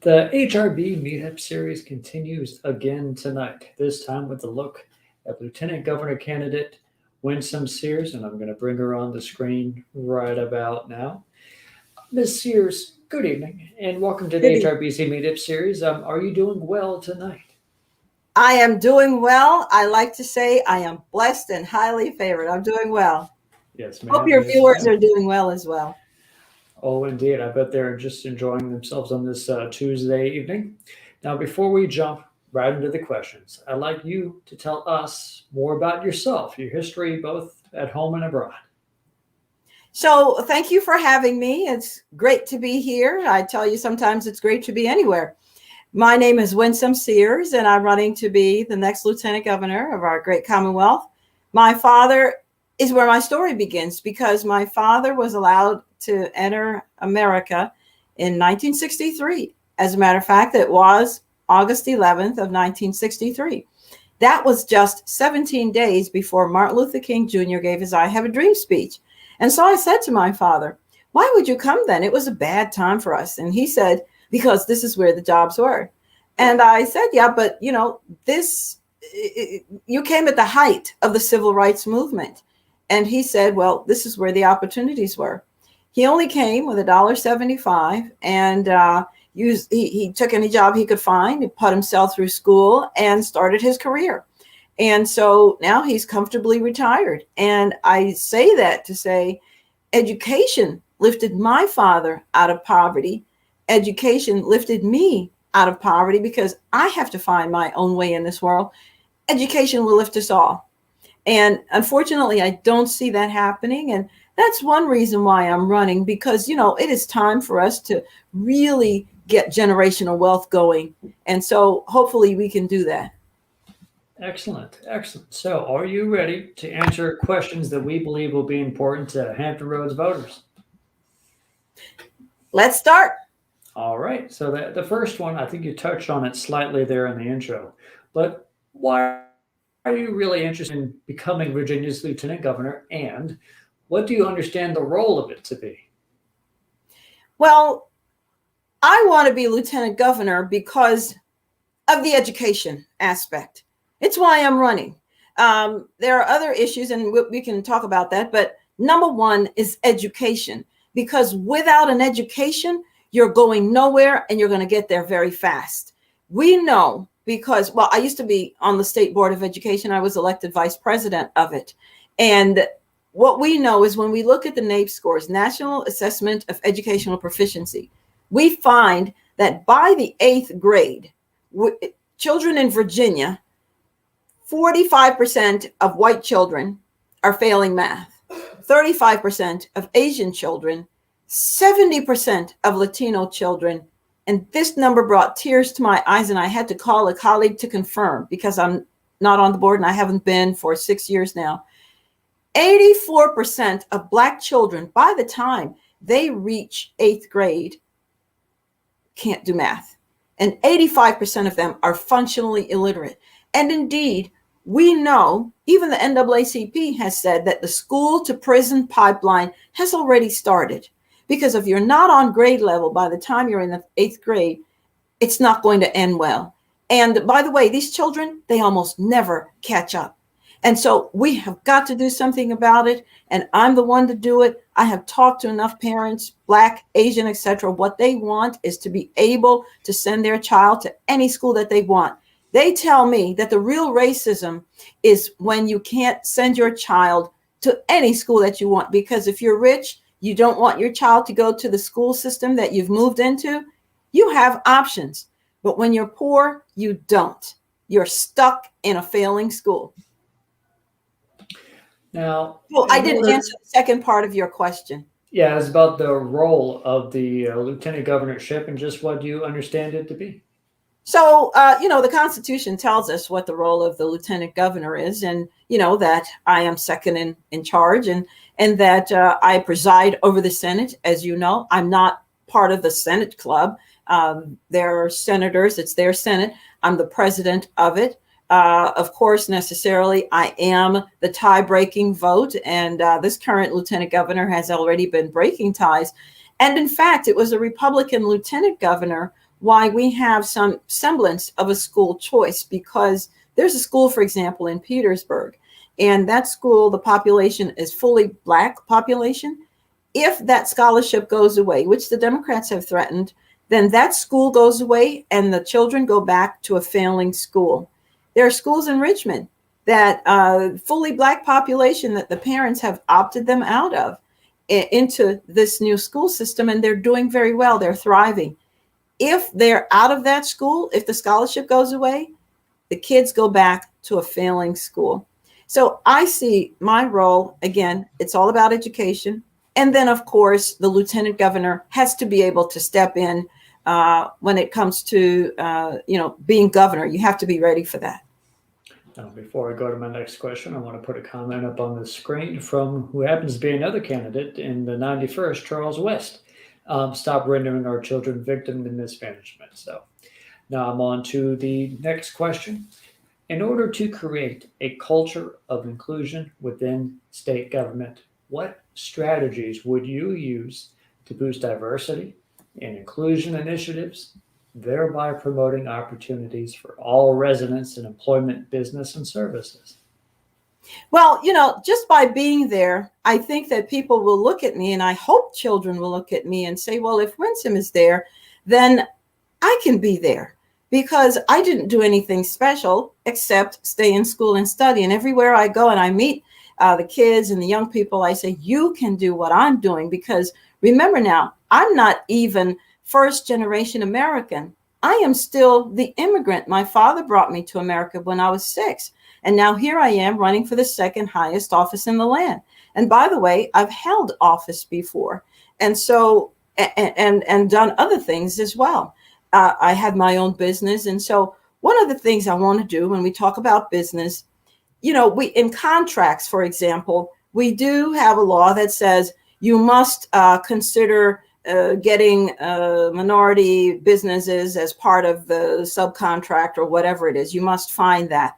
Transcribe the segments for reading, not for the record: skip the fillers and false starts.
The HRB MeetUP series continues again tonight, this time with a look at Lieutenant Governor candidate Winsome Sears, and I'm going to bring her on the screen right about now. Ms. Sears, good evening, and welcome to the Good evening. HRBC MeetUp series. Are you doing well tonight? I am doing well. I like to say I am blessed and highly favored. I'm doing well. Yes, Hope ma'am. your Yes, viewers ma'am. are doing well as well. Oh, indeed. I bet they're just enjoying themselves on this Tuesday evening. Now, before we jump right into the questions, I'd like you to tell us more about yourself, your history both at home and abroad. So thank you for having me. It's great to be here. I tell you, sometimes it's great to be anywhere. My name is Winsome Sears, and I'm running to be the next Lieutenant Governor of our great Commonwealth. My father is where my story begins because my father was allowed to enter America in 1963. As a matter of fact, it was August 11th of 1963. That was just 17 days before Martin Luther King Jr. gave his I Have a Dream speech. And so I said to my father, "Why would you come then? It was a bad time for us." And he said, "Because this is where the jobs were." And I said, "Yeah, but you came at the height of the civil rights movement." And he said, "Well, this is where the opportunities were." He only came with $1.75, and he took any job he could find. He put himself through school and started his career. And so now he's comfortably retired. And I say that to say education lifted my father out of poverty. Education lifted me out of poverty because I have to find my own way in this world. Education will lift us all. And unfortunately, I don't see that happening. And that's one reason why I'm running, because, it is time for us to really get generational wealth going. And so hopefully we can do that. Excellent, excellent. So, are you ready to answer questions that we believe will be important to Hampton Roads voters? Let's start. All right. So, the first one, I think you touched on it slightly there in the intro, but why are you really interested in becoming Virginia's lieutenant governor, and what do you understand the role of it to be? Well, I want to be lieutenant governor because of the education aspect. It's why I'm running. There are other issues, and we can talk about that. But number one is education, because without an education, you're going nowhere and you're going to get there very fast. We know because, well, I used to be on the State Board of Education. I was elected vice president of it. And what we know is when we look at the NAEP scores, National Assessment of Educational Proficiency, we find that by the 8th grade, children in Virginia, 45% of white children are failing math, 35% of Asian children, 70% of Latino children. And this number brought tears to my eyes, and I had to call a colleague to confirm because I'm not on the board and I haven't been for 6 years now. 84% of Black children, by the time they reach 8th grade, can't do math. And 85% of them are functionally illiterate. And indeed, we know, even the NAACP has said that the school to prison pipeline has already started. Because if you're not on grade level by the time you're in the 8th grade, it's not going to end well. And by the way, these children, they almost never catch up. And so we have got to do something about it. And I'm the one to do it. I have talked to enough parents, Black, Asian, etc. What they want is to be able to send their child to any school that they want. They tell me that the real racism is when you can't send your child to any school that you want, because if you're rich, you don't want your child to go to the school system that you've moved into, you have options. But when you're poor, you don't. You're stuck in a failing school. Now, Well, I didn't answer the second part of your question. Yeah, it's about the role of the lieutenant governorship and just what you understand it to be. So, the Constitution tells us what the role of the lieutenant governor is, and, that I am second in charge and that I preside over the Senate. As you know, I'm not part of the Senate club. There are senators, it's their Senate. I'm the president of it. Of course, necessarily, I am the tie-breaking vote, and this current lieutenant governor has already been breaking ties. And in fact, it was a Republican lieutenant governor why we have some semblance of a school choice, because there's a school, for example, in Petersburg, and that school, the population is fully Black population. If that scholarship goes away, which the Democrats have threatened, then that school goes away and the children go back to a failing school. There are schools in Richmond that fully Black population that the parents have opted them out of into this new school system, and they're doing very well. They're thriving. If they're out of that school, if the scholarship goes away, the kids go back to a failing school. So I see my role, again, it's all about education. And then, of course, the lieutenant governor has to be able to step in when it comes to, being governor. You have to be ready for that. Now, before I go to my next question, I want to put a comment up on the screen from who happens to be another candidate in the 91st, Charles West. Stop rendering our children victim to mismanagement. So now I'm on to the next question. In order to create a culture of inclusion within state government, what strategies would you use to boost diversity and inclusion initiatives, thereby promoting opportunities for all residents in employment, business, and services? Well, just by being there, I think that people will look at me, and I hope children will look at me and say, well, if Winsome is there, then I can be there, because I didn't do anything special except stay in school and study. And everywhere I go and I meet the kids and the young people, I say, you can do what I'm doing, because remember now, I'm not even first generation American. I am still the immigrant. My father brought me to America when I was 6. And now here I am running for the second highest office in the land. And by the way, I've held office before. And so, and done other things as well. I had my own business. And so one of the things I want to do when we talk about business, we, in contracts, for example, we do have a law that says you must consider getting minority businesses as part of the subcontract or whatever it is. You must find that.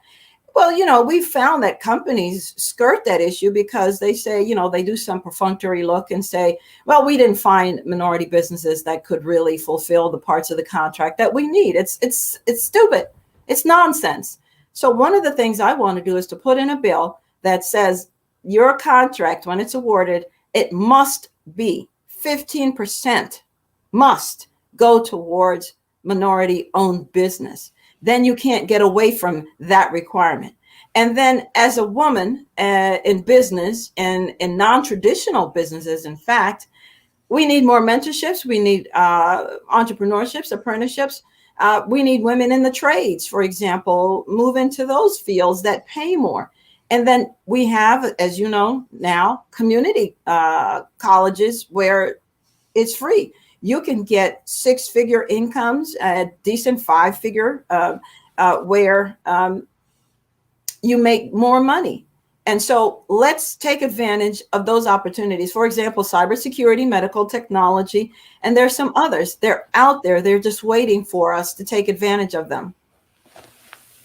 Well, we've found that companies skirt that issue because they say, they do some perfunctory look and say, well, we didn't find minority businesses that could really fulfill the parts of the contract that we need. It's stupid. It's nonsense. So one of the things I want to do is to put in a bill that says your contract, when it's awarded, it must be 15% must go towards minority-owned business. Then you can't get away from that requirement. And then as a woman in business and in non-traditional businesses, in fact, we need more mentorships. We need entrepreneurships, apprenticeships. We need women in the trades, for example, move into those fields that pay more. And then we have, as you know now, community colleges where it's free. You can get 6-figure incomes, a decent 5-figure, where you make more money. And so let's take advantage of those opportunities. For example, cybersecurity, medical technology, and there's some others. They're out there. They're just waiting for us to take advantage of them.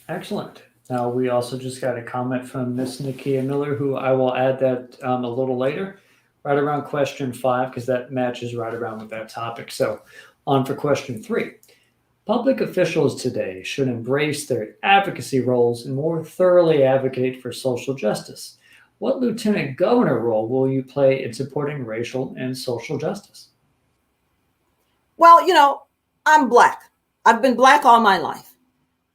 Excellent. Now, we also just got a comment from Miss Nakia Miller, who I will add that a little later, right around question 5, because that matches right around with that topic. So on for question 3. Public officials today should embrace their advocacy roles and more thoroughly advocate for social justice. What lieutenant governor role will you play in supporting racial and social justice? Well, I'm Black. I've been Black all my life.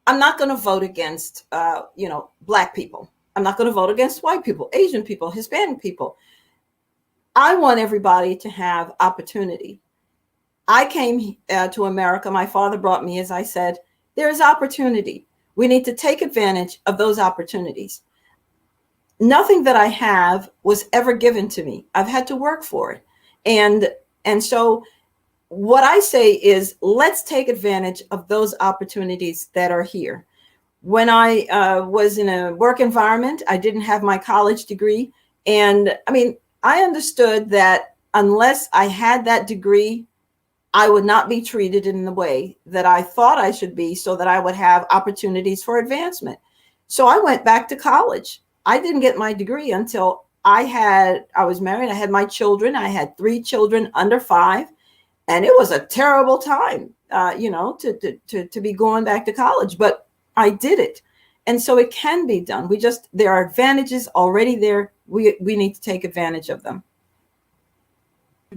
I'm not going to vote against, Black people. I'm not going to vote against white people, Asian people, Hispanic people. I want everybody to have opportunity. I came to America. My father brought me, as I said, there is opportunity. We need to take advantage of those opportunities. Nothing that I have was ever given to me. I've had to work for it. And so what I say is, let's take advantage of those opportunities that are here. When I was in a work environment, I didn't have my college degree. And I understood that unless I had that degree, I would not be treated in the way that I thought I should be, so that I would have opportunities for advancement. So I went back to college. I didn't get my degree until I was married. I had my children. I had 3 children under 5. And it was a terrible time, to be going back to college, but I did it. And so it can be done. There are advantages already there. We need to take advantage of them.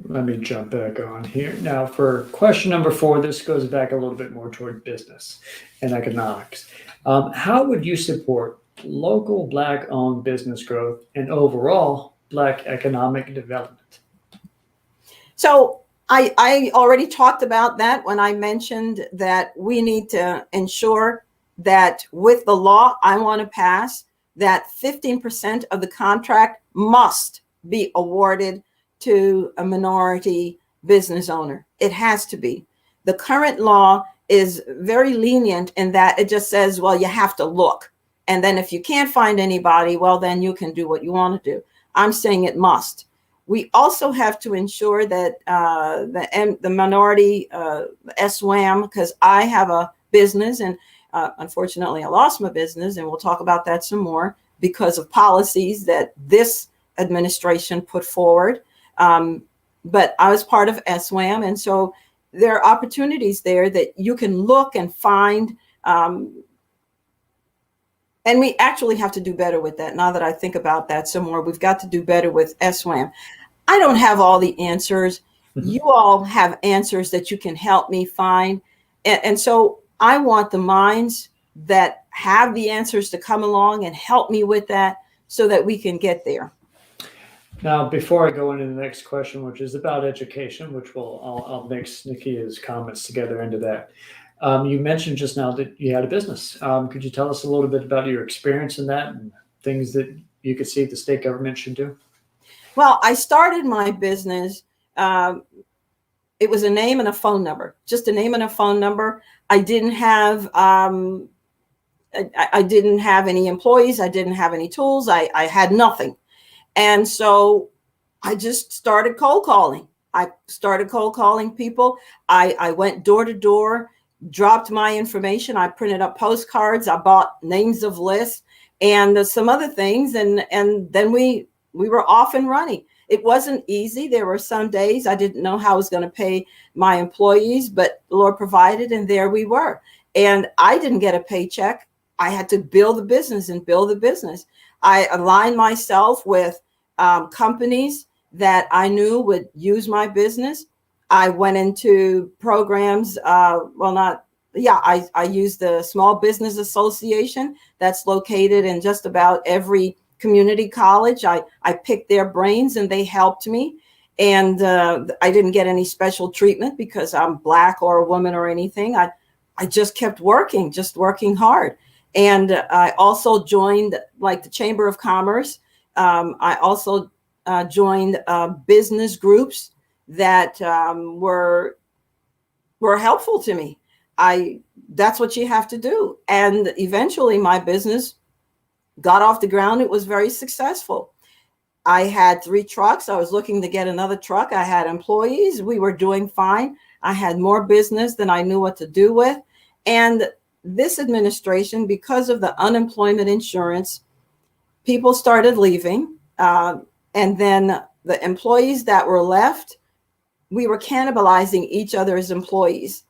Let me jump back on here. Now, for question number 4, this goes back a little bit more toward business and economics. How would you support local Black-owned business growth and overall Black economic development? So I already talked about that when I mentioned that we need to ensure that with the law I want to pass, that 15% of the contract must be awarded to a minority business owner. It has to be. The current law is very lenient in that it just says, well, you have to look. And then if you can't find anybody, well, then you can do what you want to do. I'm saying it must. We also have to ensure that the minority SWAM, because I have a business and unfortunately I lost my business, and we'll talk about that some more because of policies that this administration put forward. But I was part of SWAM, and so there are opportunities there that you can look and find. And we actually have to do better with that. Now that I think about that some more, we've got to do better with SWAM. I don't have all the answers. Mm-hmm. You all have answers that you can help me find. And so I want the minds that have the answers to come along and help me with that so that we can get there. Now, before I go into the next question, which is about education, which I'll mix Nikia's comments together into that. You mentioned just now that you had a business. Could you tell us a little bit about your experience in that and things that you could see the state government should do? Well, I started my business. It was a name and a phone number, just a name and a phone number. I didn't have I didn't have any employees. I didn't have any tools. I had nothing. And so I just started cold calling. I started cold calling people. I went door to door, dropped my information. I printed up postcards. I bought names of lists and some other things. And then we were off and running. It wasn't easy. There were some days I didn't know how I was going to pay my employees, but the Lord provided, and there we were. And I didn't get a paycheck. I had to build the business and build the business. I aligned myself with companies that I knew would use my business. I went into programs. I used the Small Business Association that's located in just about every community college. I picked their brains and they helped me. And I didn't get any special treatment because I'm Black or a woman or anything. I just kept working hard. And I also joined like the Chamber of Commerce. I also joined business groups that were helpful to me. That's what you have to do. And eventually my business got off the ground. It was very successful. I had 3 trucks. I was looking to get another truck. I had employees. We were doing fine. I had more business than I knew what to do with. And this administration, because of the unemployment insurance, people started leaving. And then the employees that were left, we were cannibalizing each other's employees.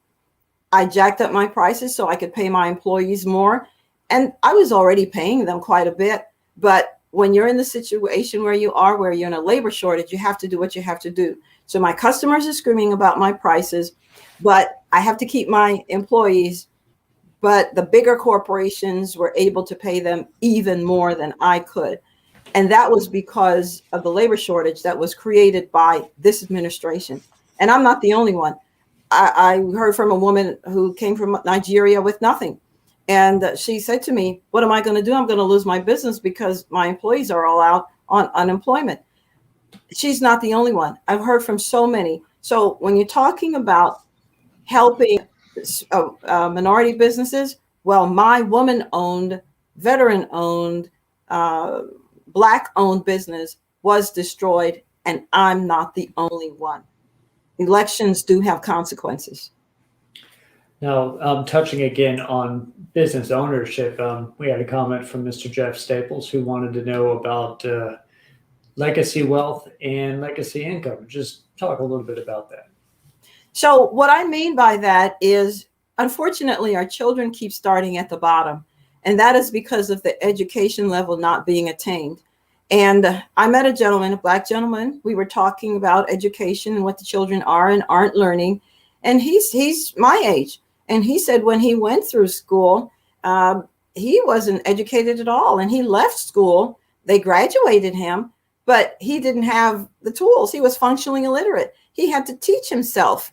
I jacked up my prices so I could pay my employees more. And I was already paying them quite a bit. But when you're in the situation where you're in a labor shortage, you have to do what you have to do. So my customers are screaming about my prices, but I have to keep my employees. But the bigger corporations were able to pay them even more than I could. And that was because of the labor shortage that was created by this administration. And I'm not the only one. I heard from a woman who came from Nigeria with nothing. And she said to me, what am I going to do? I'm going to lose my business because my employees are all out on unemployment. She's not the only one. I've heard from so many. So when you're talking about helping minority businesses, well, my woman-owned, veteran-owned, Black-owned business was destroyed, and I'm not the only one. Elections do have consequences. Now, touching again on business ownership, we had a comment from Mr. Jeff Staples who wanted to know about legacy wealth and legacy income. Just talk a little bit about that. So what I mean by that is, unfortunately, our children keep starting at the bottom, and that is because of the education level not being attained. And I met a gentleman, a Black gentleman. We were talking about education and what the children are and aren't learning. And he's my age. And he said when he went through school, he wasn't educated at all. And he left school. They graduated him, but he didn't have the tools. He was functionally illiterate. He had to teach himself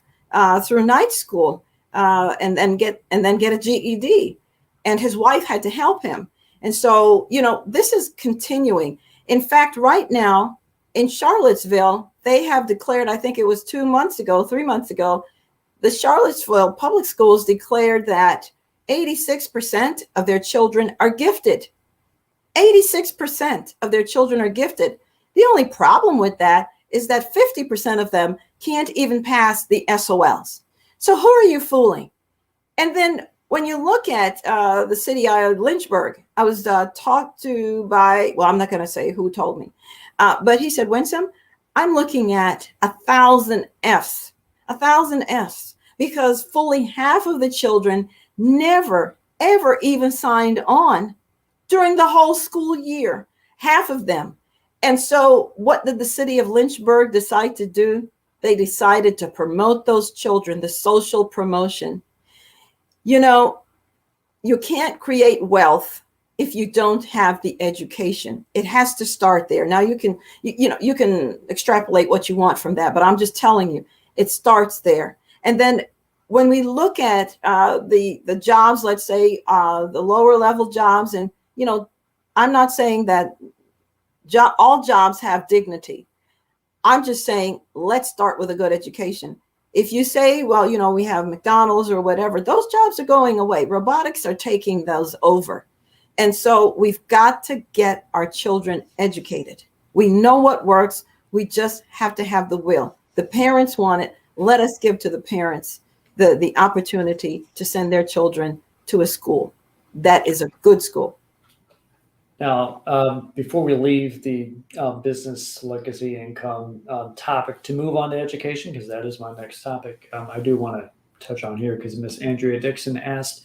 through night school and then get a GED. And his wife had to help him. And so, this is continuing. In fact, right now in Charlottesville, they have declared, I think it was 3 months ago, the Charlottesville public schools declared that 86% of their children are gifted. 86% of their children are gifted. The only problem with that is that 50% of them can't even pass the SOLs. So who are you fooling? And then when you look at the city of Lynchburg, I was talked to by, well, I'm not going to say who told me, but he said, Winsome, I'm looking at 1,000 Fs, 1,000 Fs, because fully half of the children never, ever even signed on during the whole school year, half of them. And so what did the city of Lynchburg decide to do? They decided to promote those children, the social promotion. You can't create wealth if you don't have the education. It has to start there. Now you can extrapolate what you want from that, but I'm just telling you, it starts there. And then when we look at the jobs, let's say the lower level jobs, and I'm not saying that all jobs have dignity. I'm just saying, let's start with a good education. If you say, well, we have McDonald's or whatever, those jobs are going away. Robotics are taking those over. And so we've got to get our children educated. We know what works. We just have to have the will. The parents want it. Let us give to the parents the opportunity to send their children to a school that is a good school. Now, before we leave the business legacy income topic to move on to education, because that is my next topic, I do want to touch on here because Miss Andrea Dixon asked,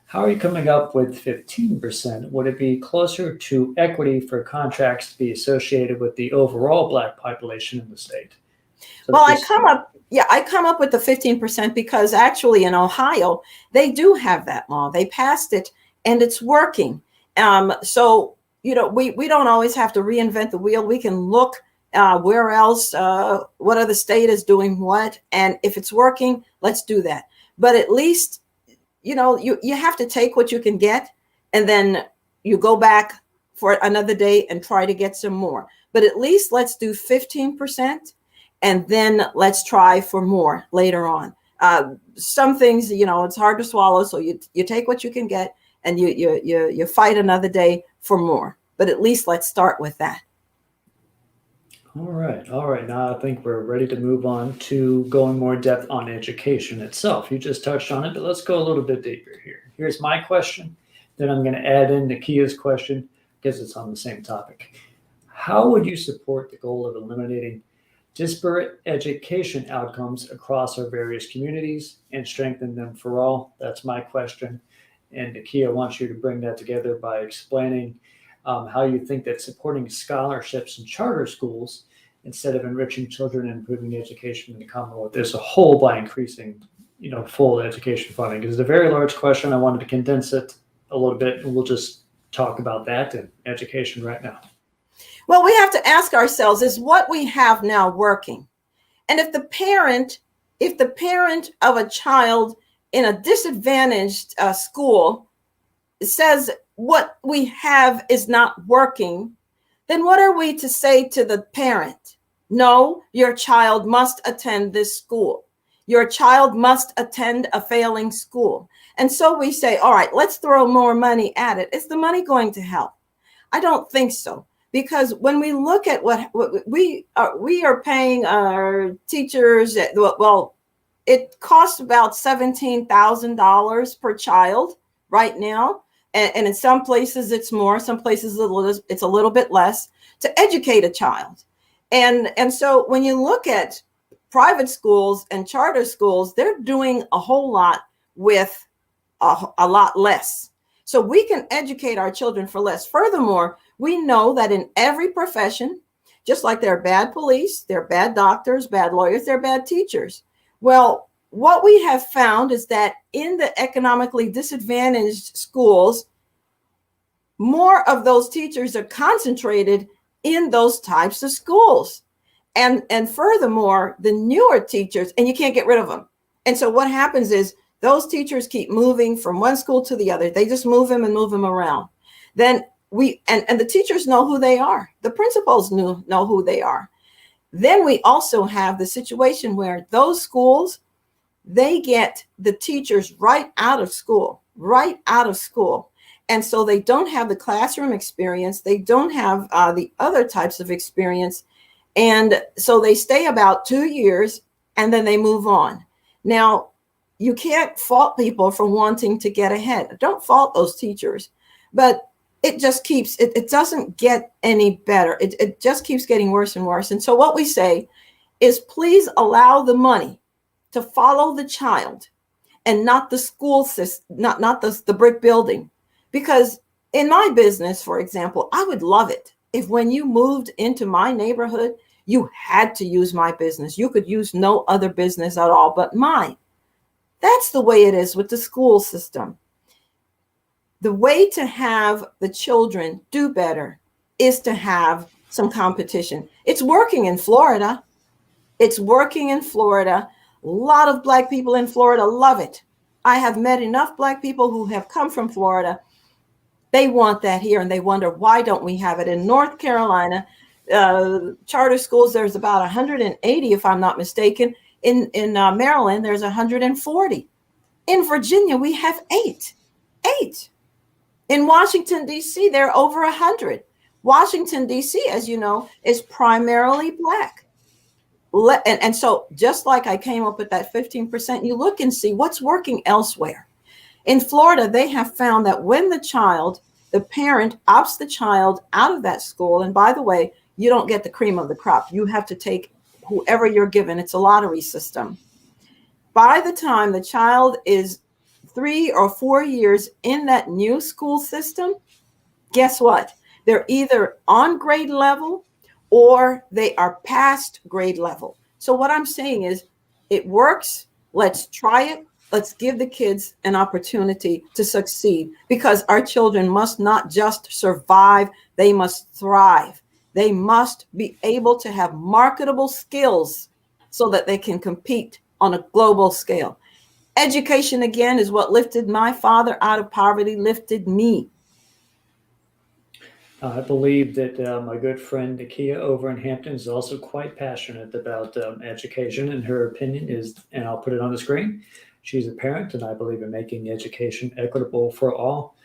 how are you coming up with 15%? Would it be closer to equity for contracts to be associated with the overall Black population in the state? So well, I come up with the 15% because actually in Ohio, they do have that law. They passed it and it's working. So, we don't always have to reinvent the wheel. We can look where else, what other state is doing what. And if it's working, let's do that. But at least, you have to take what you can get and then you go back for another day and try to get some more. But at least let's do 15% and then let's try for more later on. Some things, it's hard to swallow. So you take what you can get and you fight another day for more. But at least let's start with that. All right. Now I think we're ready to move on to going more depth on education itself. You just touched on it, but let's go a little bit deeper here. Here's my question. Then I'm going to add in Nakia's question because it's on the same topic. How would you support the goal of eliminating disparate education outcomes across our various communities and strengthen them for all? That's my question. And Nakia wants you to bring that together by explaining how you think that supporting scholarships in charter schools instead of enriching children and improving education in the Commonwealth as a whole by increasing, full education funding. Because it's a very large question. I wanted to condense it a little bit, and we'll just talk about that in education right now. Well, we have to ask ourselves, is what we have now working? And if the parent of a child in a disadvantaged school says what we have is not working, then what are we to say to the parent? No, your child must attend this school. Your child must attend a failing school. And so we say, all right, let's throw more money at it. Is the money going to help? I don't think so. Because when we look at what we are paying our teachers, well, it costs about $17,000 per child right now. And in some places it's more, some places it's a little bit less to educate a child. And so when you look at private schools and charter schools, they're doing a whole lot with a lot less. So we can educate our children for less. Furthermore, we know that in every profession, just like there are bad police, there are bad doctors, bad lawyers, there are bad teachers. Well, what we have found is that in the economically disadvantaged schools, more of those teachers are concentrated in those types of schools. And furthermore, the newer teachers, and you can't get rid of them. And so what happens is those teachers keep moving from one school to the other. They just move them and move them around. Then and the teachers know who they are. The principals know who they are. Then we also have the situation where those schools, they get the teachers right out of school. And so they don't have the classroom experience. They don't have the other types of experience. And so they stay about 2 years and then they move on. Now, you can't fault people for wanting to get ahead. Don't fault those teachers, but it just keeps, it doesn't get any better. It just keeps getting worse and worse. And so what we say is, please allow the money to follow the child and not the school system, not the brick building. Because in my business, for example, I would love it if when you moved into my neighborhood, you had to use my business. You could use no other business at all but mine. That's the way it is with the school system. The way to have the children do better is to have some competition. It's working in Florida. A lot of Black people in Florida love it. I have met enough Black people who have come from Florida. They want that here, and they wonder, why don't we have it? In North Carolina, charter schools, there's about 180, if I'm not mistaken. In Maryland, there's 140. In Virginia, we have eight. In Washington, D.C., there are over 100. Washington, D.C., as you know, is primarily Black. And so just like I came up with that 15%, you look and see what's working elsewhere. In Florida, they have found that when the parent opts the child out of that school, and by the way, you don't get the cream of the crop. You have to take whoever you're given. It's a lottery system. By the time the child is 3 or 4 years in that new school system, guess what? They're either on grade level or they are past grade level. So what I'm saying is, it works. Let's try it. Let's give the kids an opportunity to succeed, because our children must not just survive. They must thrive. They must be able to have marketable skills so that they can compete on a global scale. Education, again, is what lifted my father out of poverty, lifted me. I believe that my good friend Nakia over in Hampton is also quite passionate about education, and her opinion is, and I'll put it on the screen, she's a parent, and I believe in making education equitable for all.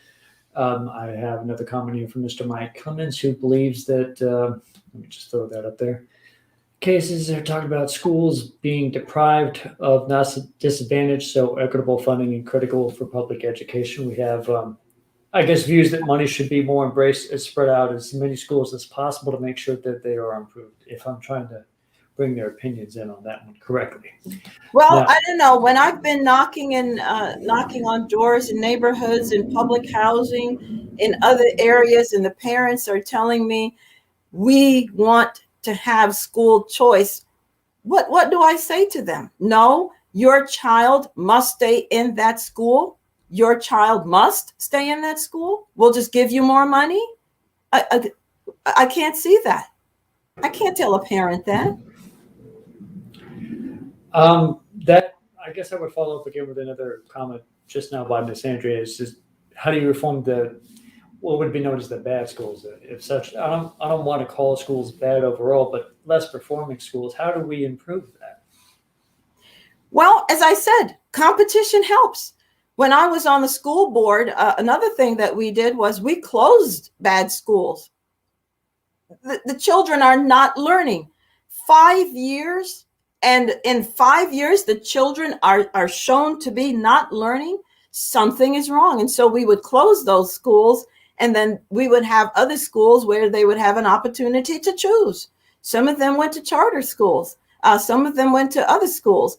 I have another comment here from Mr. Mike Cummins, who believes that, let me just throw that up there. Cases are talking about schools being deprived of not disadvantaged, so equitable funding and critical for public education. We have, I guess, views that money should be more embraced and spread out as many schools as possible to make sure that they are improved, if I'm trying to bring their opinions in on that one correctly. Well, now, I don't know. When I've been knocking on doors in neighborhoods, in public housing, in other areas, and the parents are telling me, we want to have school choice. What do I say to them? No, your child must stay in that school. Your child must stay in that school. We'll just give you more money. I can't see that. I can't tell a parent that. That, I guess I would follow up again with another comment just now by Miss Andrea. Is just, how do you reform what would be known as the bad schools? If such, I don't want to call schools bad overall, but less performing schools. How do we improve that? Well, as I said, competition helps. When I was on the school board, another thing that we did was we closed bad schools. The children are not learning. 5 years, and in 5 years, the children are shown to be not learning. Something is wrong. And so we would close those schools, and then we would have other schools where they would have an opportunity to choose. Some of them went to charter schools. Some of them went to other schools.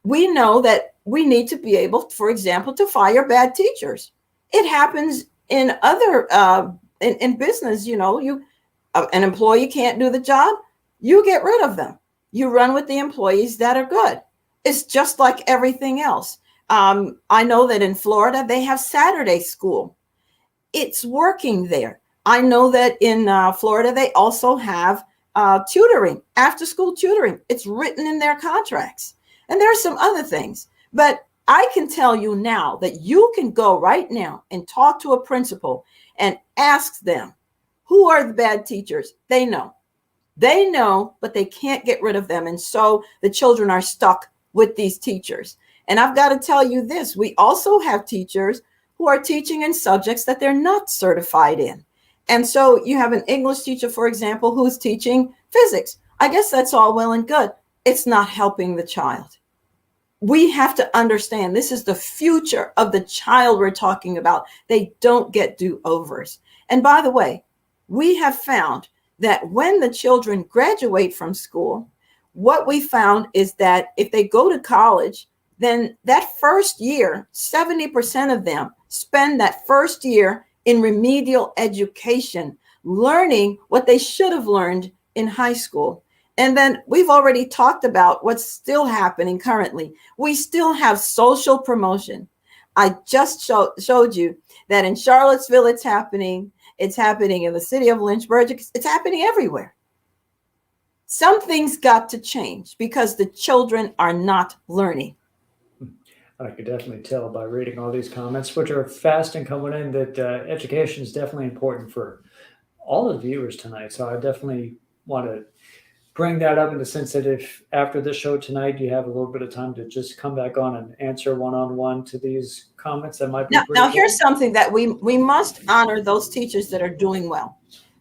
We know that we need to be able, for example, to fire bad teachers. It happens in other in business. An employee can't do the job, you get rid of them. You run with the employees that are good. It's just like everything else. I know that in Florida they have Saturday school. It's working there. I know that in Florida they also have tutoring, after school tutoring. It's written in their contracts. And there are some other things. But I can tell you now that you can go right now and talk to a principal and ask them, who are the bad teachers? They know. They know, but they can't get rid of them. And so the children are stuck with these teachers. And I've got to tell you this, we also have teachers who are teaching in subjects that they're not certified in. And so you have an English teacher, for example, who's teaching physics. I guess that's all well and good. It's not helping the child. We have to understand this is the future of the child we're talking about. They don't get do-overs. And by the way, we have found that when the children graduate from school, what we found is that if they go to college, then that first year, 70% of them spend that first year in remedial education, learning what they should have learned in high school. And then we've already talked about what's still happening currently. We still have social promotion. I just showed you that in Charlottesville, it's happening. It's happening in the city of Lynchburg. It's happening everywhere. Something's got to change because the children are not learning. I could definitely tell by reading all these comments, which are fast and coming in, that education is definitely important for all the viewers tonight. So I definitely want to bring that up in the sense that if after the show tonight you have a little bit of time to just come back on and answer one-on-one to these comments, that might be now here's something that we must honor those teachers that are doing well.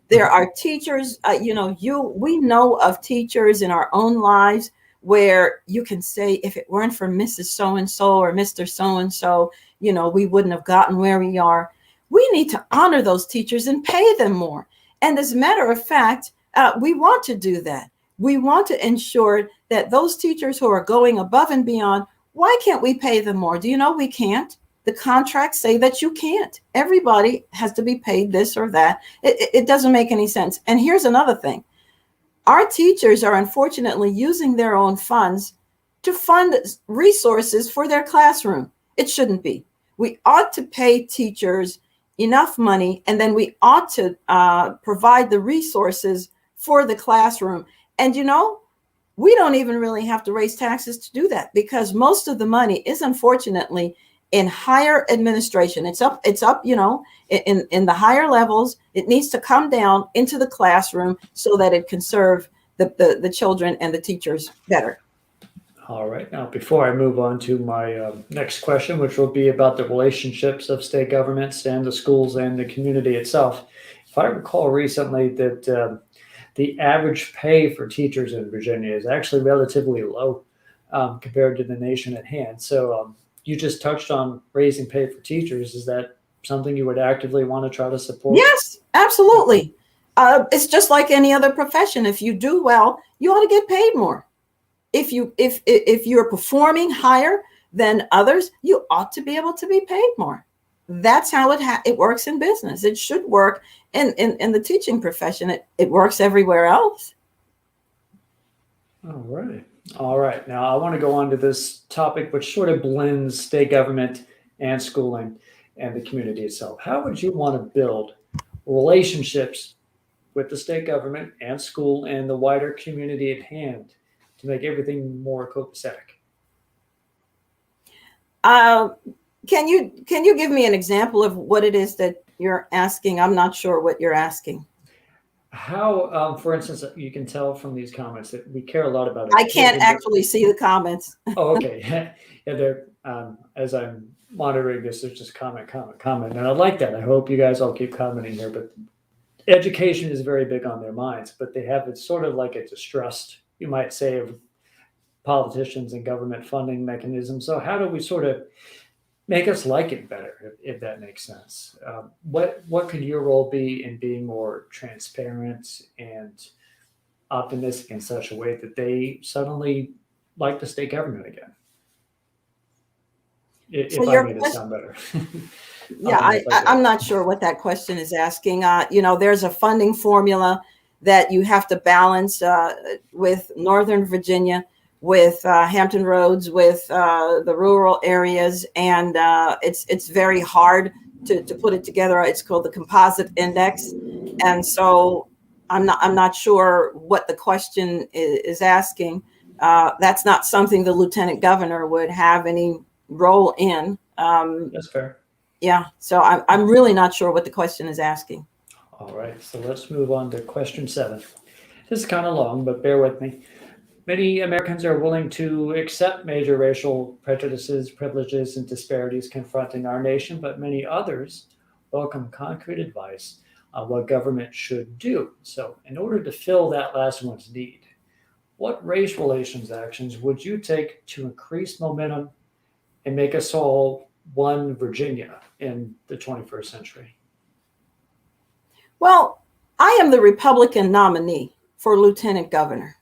There are teachers, we know of teachers in our own lives where you can say, if it weren't for Mrs. So-and-so or Mr. So-and-so, we wouldn't have gotten where we are. We need to honor those teachers and pay them more. And as a matter of fact, we want to do that. We want to ensure that those teachers who are going above and beyond, why can't we pay them more? Do you know we can't? The contracts say that you can't. Everybody has to be paid this or that. It doesn't make any sense. And here's another thing. Our teachers are unfortunately using their own funds to fund resources for their classroom. It shouldn't be. We ought to pay teachers enough money, and then we ought to provide the resources for the classroom. And we don't even really have to raise taxes to do that, because most of the money is unfortunately in higher administration. It's up, in the higher levels. It needs to come down into the classroom so that it can serve the children and the teachers better. All right. Now, before I move on to my next question, which will be about the relationships of state governments and the schools and the community itself, if I recall recently that the average pay for teachers in Virginia is actually relatively low compared to the nation at hand. So you just touched on raising pay for teachers. Is that something you would actively want to try to support? Yes, absolutely. It's just like any other profession. If you do well, you ought to get paid more. If you're performing higher than others, you ought to be able to be paid more. That's how it works in business. It should work in the teaching profession. It works everywhere else. All right. Now I want to go on to this topic, which sort of blends state government and schooling and the community itself. How would you want to build relationships with the state government and school and the wider community at hand to make everything more copacetic? Can you give me an example of what it is that you're asking? I'm not sure what you're asking. How, for instance, you can tell from these comments that we care a lot about. I can't actually see the comments. Oh, okay. Yeah, they're as I'm monitoring this, there's just comment, and I like that. I hope you guys all keep commenting here. But education is very big on their minds, but they have it's sort of like a distrust, you might say, of politicians and government funding mechanisms. So how do we sort of make us like it better, if that makes sense? What could your role be in being more transparent and optimistic in such a way that they suddenly like the state government again. So If I your made it question, sound better. I yeah, don't know if I I'm did. not sure what that question is asking. There's a funding formula that you have to balance with Northern Virginia, with Hampton Roads, with the rural areas, and it's very hard to put it together. It's called the composite index, and so I'm not sure what the question is asking. That's not something the lieutenant governor would have any role in. That's fair. Yeah, so I'm really not sure what the question is asking. All right, so let's move on to question 7. This is kind of long, but bear with me. Many Americans are willing to accept major racial prejudices, privileges, and disparities confronting our nation, but many others welcome concrete advice on what government should do. So, in order to fill that last one's need, what race relations actions would you take to increase momentum and make us all one Virginia in the 21st century? Well, I am the Republican nominee for lieutenant governor.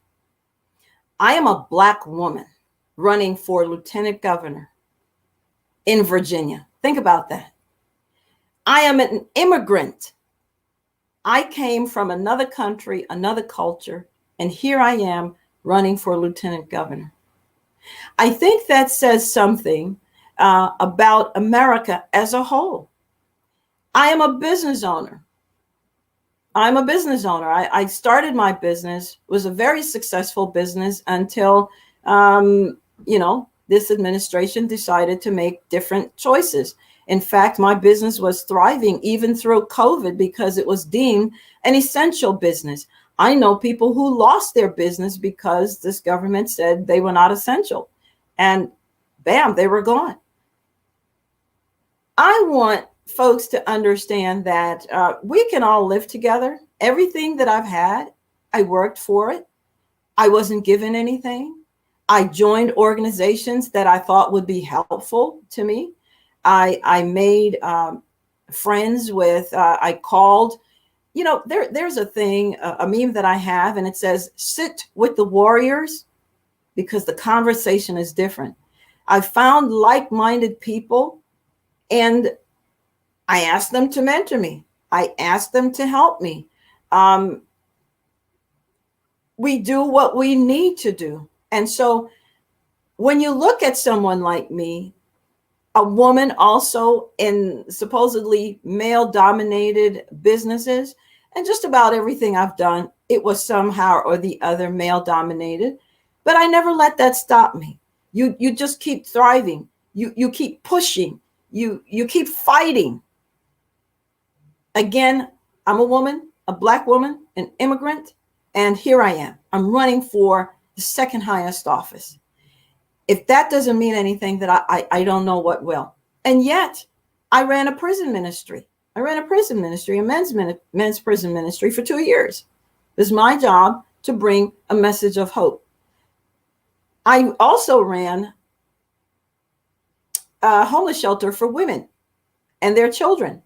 I am a Black woman running for lieutenant governor in Virginia. Think about that. I am an immigrant. I came from another country, another culture, and here I am running for lieutenant governor. I think that says something about America as a whole. I am a business owner. I'm a business owner. I started my business, was a very successful business until, this administration decided to make different choices. In fact, my business was thriving even through COVID because it was deemed an essential business. I know people who lost their business because this government said they were not essential. And bam, they were gone. I want folks to understand that we can all live together. Everything that I've had, I worked for it. I wasn't given anything. I joined organizations that I thought would be helpful to me. I made friends with, I called, there's a thing, a meme that I have, and it says, sit with the warriors because the conversation is different. I found like-minded people and I asked them to mentor me. I asked them to help me. We do what we need to do. And so when you look at someone like me, a woman also in supposedly male-dominated businesses, and just about everything I've done, it was somehow or the other male-dominated. But I never let that stop me. You just keep thriving. You keep pushing. You keep fighting. Again, I'm a woman, a Black woman, an immigrant, and here I am. I'm running for the second highest office. If that doesn't mean anything, that I don't know what will. And yet, I ran a prison ministry. I ran a prison ministry, a men's prison ministry for 2 years. It was my job to bring a message of hope. I also ran a homeless shelter for women and their children.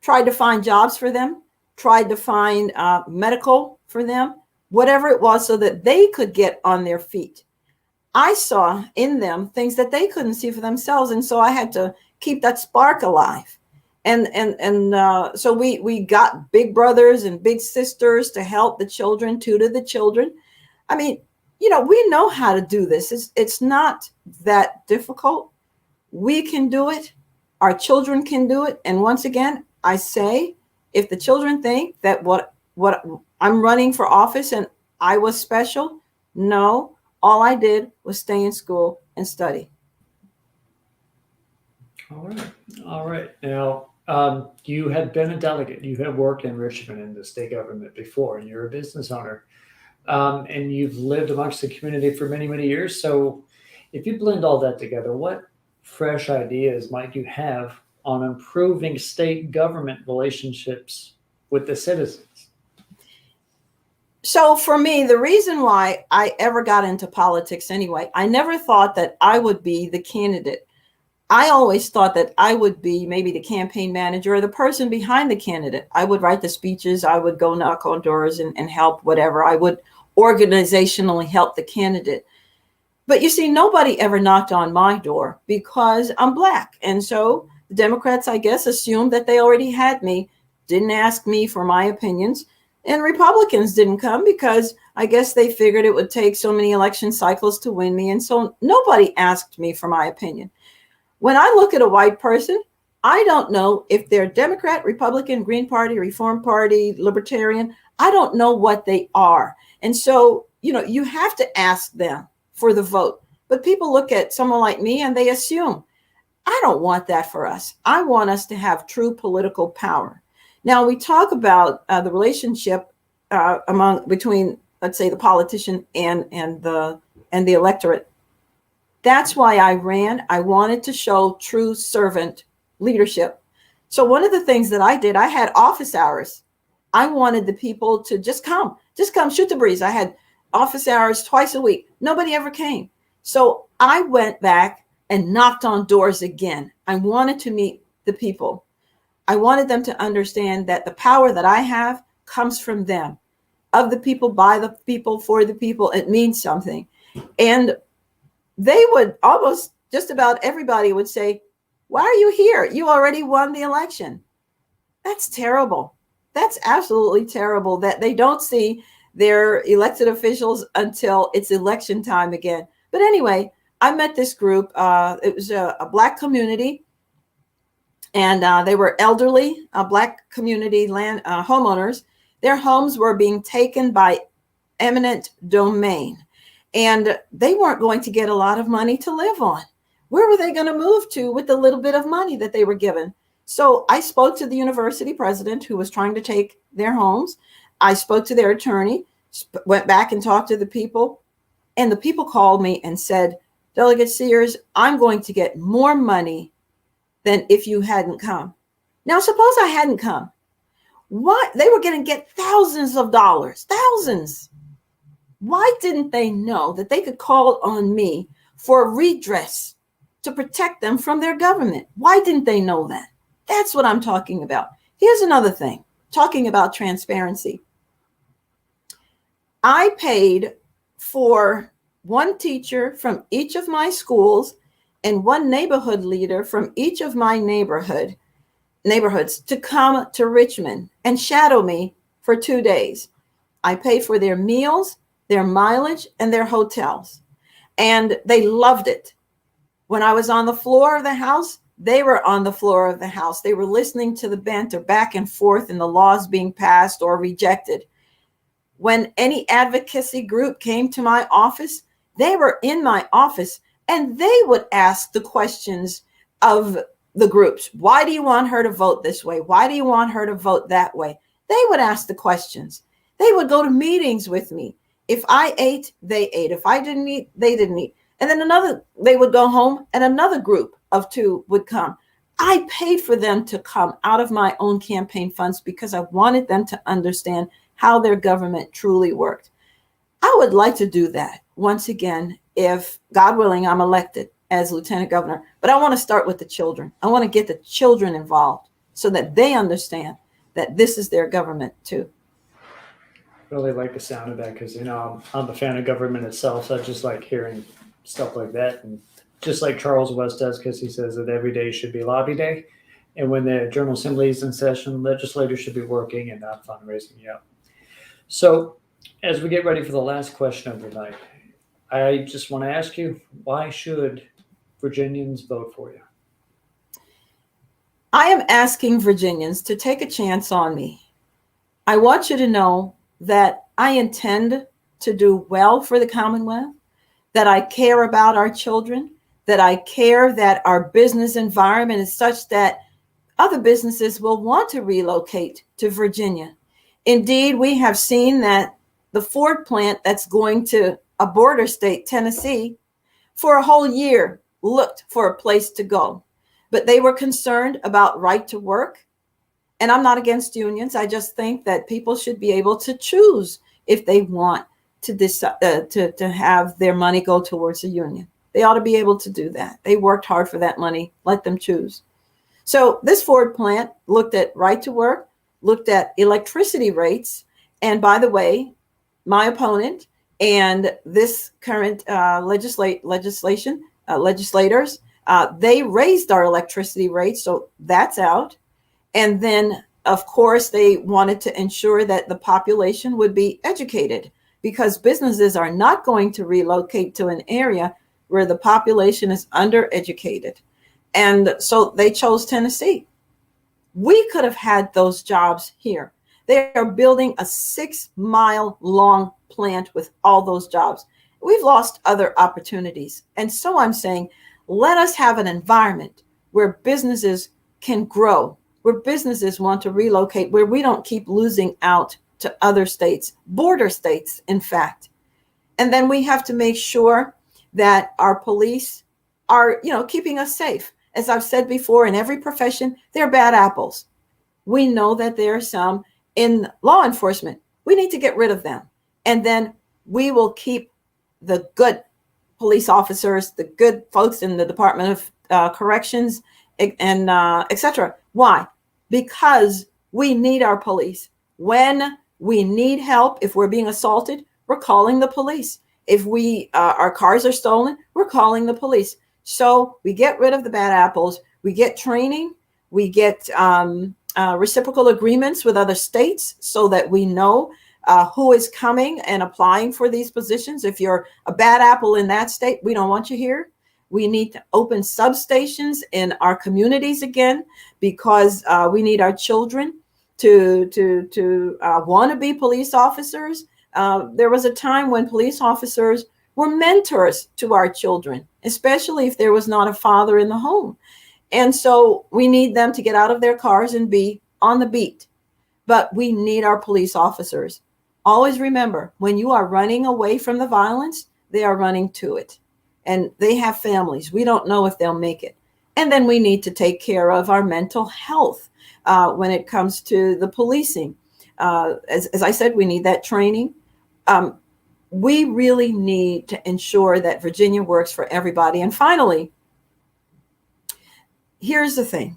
Tried to find jobs for them, tried to find medical for them, whatever it was, so that they could get on their feet. I saw in them things that they couldn't see for themselves, and so I had to keep that spark alive. And so we got big brothers and big sisters to help the children, tutor the children. I mean, we know how to do this. It's not that difficult. We can do it. Our children can do it. And once again, I say, if the children think that what I'm running for office and I was special, no, all I did was stay in school and study. All right. Now, you had been a delegate. You have worked in Richmond in the state government before, and you're a business owner. And you've lived amongst the community for many, many years. So if you blend all that together, what fresh ideas might you have on improving state government relationships with the citizens? So for me, the reason why I ever got into politics anyway, I never thought that I would be the candidate. I always thought that I would be maybe the campaign manager or the person behind the candidate. I would write the speeches. I would go knock on doors and help, whatever. I would organizationally help the candidate. But you see, nobody ever knocked on my door because I'm Black. And so the Democrats, I guess, assumed that they already had me, didn't ask me for my opinions. And Republicans didn't come because I guess they figured it would take so many election cycles to win me. And so nobody asked me for my opinion. When I look at a white person, I don't know if they're Democrat, Republican, Green Party, Reform Party, Libertarian. I don't know what they are. And so, you have to ask them for the vote. But people look at someone like me and they assume, I don't want that for us. I want us to have true political power. Now, we talk about the relationship between, let's say, the politician and the electorate. That's why I ran. I wanted to show true servant leadership. So one of the things that I did, I had office hours. I wanted the people to just come, shoot the breeze. I had office hours twice a week. Nobody ever came. So I went back and knocked on doors again. I wanted to meet the people. I wanted them to understand that the power that I have comes from them, of the people, by the people, for the people. It means something. And they would almost, just about everybody would say, why are you here? You already won the election. That's terrible. That's absolutely terrible that they don't see their elected officials until it's election time again. But anyway, I met this group. It was a Black community, and they were elderly, Black community land homeowners. Their homes were being taken by eminent domain, and they weren't going to get a lot of money to live on. Where were they going to move to with the little bit of money that they were given? So I spoke to the university president who was trying to take their homes. I spoke to their attorney, went back and talked to the people, and the people called me and said, Delegate Sears, I'm going to get more money than if you hadn't come. Now, suppose I hadn't come. What? They were going to get thousands of dollars, thousands. Why didn't they know that they could call on me for redress to protect them from their government? Why didn't they know that? That's what I'm talking about. Here's another thing, talking about transparency. I paid for one teacher from each of my schools and one neighborhood leader from each of my neighborhoods to come to Richmond and shadow me for 2 days. I paid for their meals, their mileage, and their hotels. And they loved it. When I was on the floor of the House, they were on the floor of the House. They were listening to the banter back and forth and the laws being passed or rejected. When any advocacy group came to my office, they were in my office and they would ask the questions of the groups. Why do you want her to vote this way? Why do you want her to vote that way? They would ask the questions. They would go to meetings with me. If I ate, they ate. If I didn't eat, they didn't eat. And then they would go home and another group of two would come. I paid for them to come out of my own campaign funds because I wanted them to understand how their government truly worked. I would like to do that once again, if God willing, I'm elected as lieutenant governor, but I want to start with the children. I want to get the children involved so that they understand that this is their government too. Really like the sound of that because, I'm a fan of government itself. So I just like hearing stuff like that. And just like Charles West does, because he says that every day should be lobby day. And when the General Assembly is in session, legislators should be working and not fundraising. Yeah. So as we get ready for the last question of the night, I just want to ask you, why should Virginians vote for you? I am asking Virginians to take a chance on me. I want you to know that I intend to do well for the Commonwealth, that I care about our children, that I care that our business environment is such that other businesses will want to relocate to Virginia. Indeed, we have seen that the Ford plant that's going to a border state, Tennessee, for a whole year looked for a place to go. But they were concerned about right to work. And I'm not against unions. I just think that people should be able to choose if they want to decide to have their money go towards a union. They ought to be able to do that. They worked hard for that money. Let them choose. So this Ford plant looked at right to work, looked at electricity rates. And by the way, my opponent and this current legislators, they raised our electricity rates, so that's out. And then, of course, they wanted to ensure that the population would be educated, because businesses are not going to relocate to an area where the population is undereducated. And so they chose Tennessee. We could have had those jobs here. They are building a 6-mile long plant with all those jobs. We've lost other opportunities. And so I'm saying, let us have an environment where businesses can grow, where businesses want to relocate, where we don't keep losing out to other states, border states, in fact. And then we have to make sure that our police are, keeping us safe. As I've said before, in every profession, there are bad apples. We know that there are some in law enforcement. We need to get rid of them. And then we will keep the good police officers, the good folks in the Department of Corrections, and et cetera. Why? Because we need our police. When we need help, if we're being assaulted, we're calling the police. If our cars are stolen, we're calling the police. So we get rid of the bad apples. We get training. We get reciprocal agreements with other states so that we know who is coming and applying for these positions. If you're a bad apple in that state, we don't want you here. We need to open substations in our communities again, because we need our children to want to be police officers. There was a time when police officers were mentors to our children, especially if there was not a father in the home. And so we need them to get out of their cars and be on the beat. But we need our police officers. Always remember, when you are running away from the violence, they are running to it. And they have families. We don't know if they'll make it. And then we need to take care of our mental health when it comes to the policing. As I said, we need that training. We really need to ensure that Virginia works for everybody. And finally, here's the thing.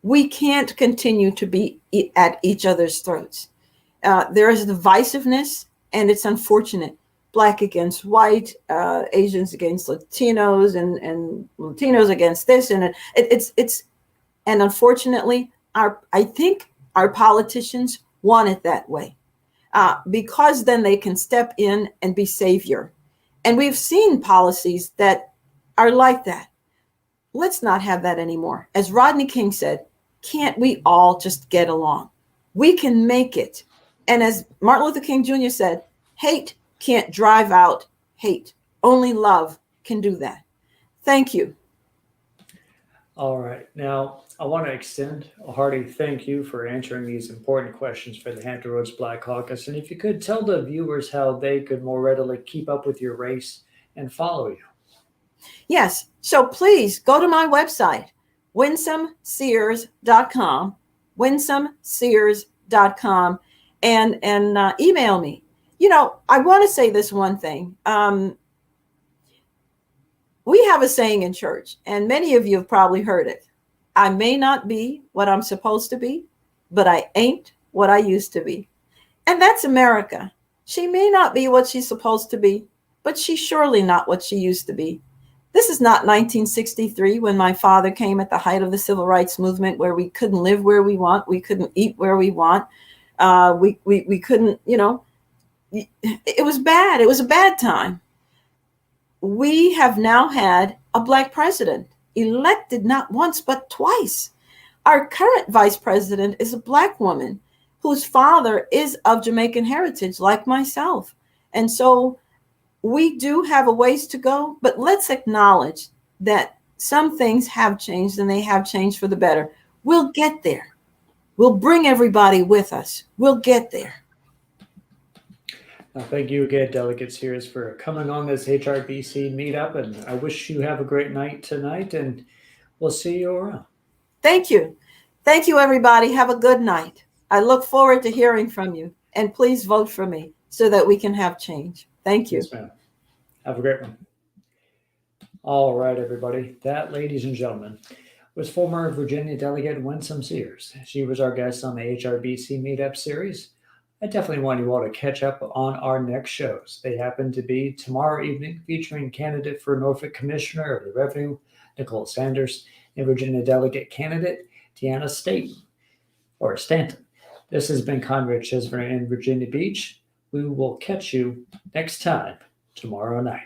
We can't continue to be at each other's throats. There is divisiveness, and it's unfortunate. Black against white, Asians against Latinos, and Latinos against this. And and unfortunately, I think our politicians want it that way. Because then they can step in and be savior. And we've seen policies that are like that. Let's not have that anymore. As Rodney King said, can't we all just get along? We can make it. And as Martin Luther King Jr. said, hate can't drive out hate. Only love can do that. Thank you. All right. Now, I want to extend a hearty thank you for answering these important questions for the Hampton Roads Black Caucus. And if you could tell the viewers how they could more readily keep up with your race and follow you. Yes. So please go to my website, winsomesears.com, winsomesears.com, and email me. I want to say this one thing. We have a saying in church, and many of you have probably heard it. I may not be what I'm supposed to be, but I ain't what I used to be. And that's America. She may not be what she's supposed to be, but she's surely not what she used to be. This is not 1963 when my father came at the height of the civil rights movement, where we couldn't live where we want. We couldn't eat where we want. We couldn't, it was bad. It was a bad time. We have now had a Black president elected not once, but twice. Our current vice president is a Black woman whose father is of Jamaican heritage, like myself. And so we do have a ways to go, but let's acknowledge that some things have changed, and they have changed for the better. We'll get there. We'll bring everybody with us. We'll get there. Thank you again, Delegate Sears, for coming on this HRBC meetup, and I wish you have a great night tonight, and we'll see you around. Thank you. Thank you, everybody. Have a good night. I look forward to hearing from you, and please vote for me so that we can have change. Thank you. Yes, ma'am. Have a great one. All right, everybody. That, ladies and gentlemen, was former Virginia Delegate Winsome Sears. She was our guest on the HRBC meetup series. I definitely want you all to catch up on our next shows. They happen to be tomorrow evening, featuring candidate for Norfolk Commissioner of the Revenue, Nicole Sanders, and Virginia Delegate candidate, Deanna Stanton. This has been Conrad Chisholm in Virginia Beach. We will catch you next time tomorrow night.